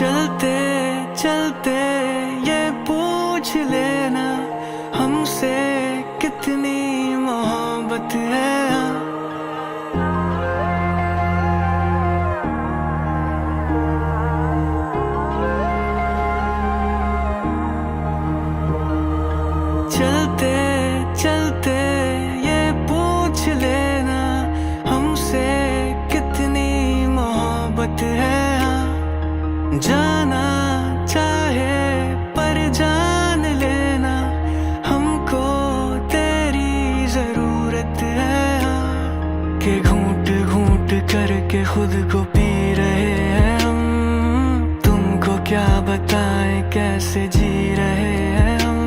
चलते चलते ये पूछ लेना हमसे कितनी मोहब्बत है। चलते चलते ये पूछ लेना हमसे कितनी मोहब्बत है। जाना चाहे पर जान लेना हमको तेरी जरूरत है। कि घूंट घूंट करके खुद को पी रहे हैं हम, तुमको क्या बताएं कैसे जी रहे हैं हम।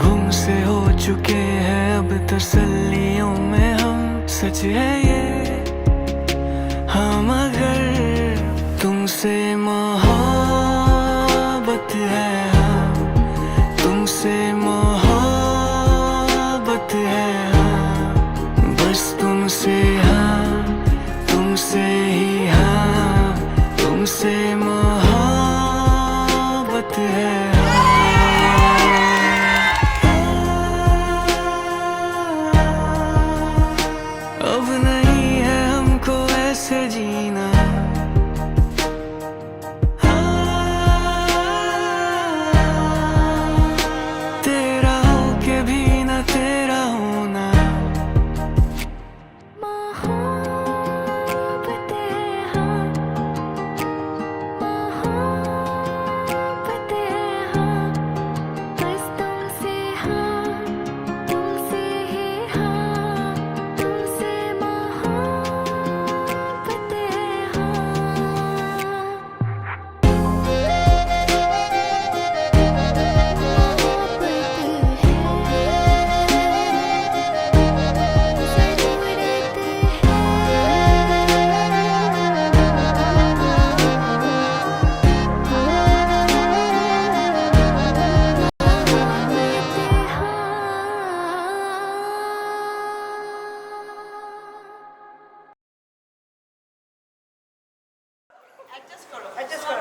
गुम से हो चुके हैं अब तसल्लियों में हम, सच है ये हाँ मगर तुमसे मोहब्बत है। हाँ तुमसे मोहब्बत है। हाँ बस तुमसे, हाँ तुमसे ही, हाँ तुमसे मोहब्बत है। अब नहीं है हमको ऐसे जीना, तेरा हो के भी ना तेरा होना। मोहब्बत है हाँ, मोहब्बत है हाँ, बस तुमसे, हाँ तुमसे ही, हाँ तुमसे मोहब्बत है हाँ। অ্যাডজাস্ট করো,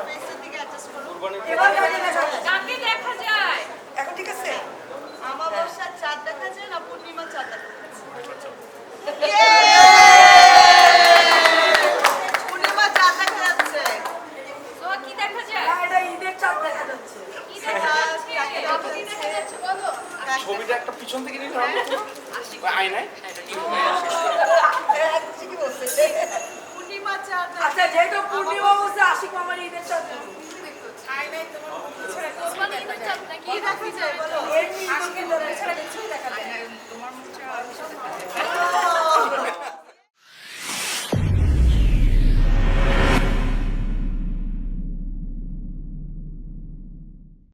ফেসের দিকে অ্যাডজাস্ট করো। কাকে দেখা যায়? এখন ঠিক আছে? আমাবস্যার চাঁদ দেখা যায় না পূর্ণিমার চাঁদ দেখা যাচ্ছে? পূর্ণিমার চাঁদ দেখা যাচ্ছে। সোহা কি দেখা যায়? এটা ঈদের চাঁদ দেখা যাচ্ছে। কি দেখা যাচ্ছে? আপু কি দেখা যাচ্ছে বলো? ছবিটা একটা পিছন থেকে নিয়ে আয়নায় কি বলছে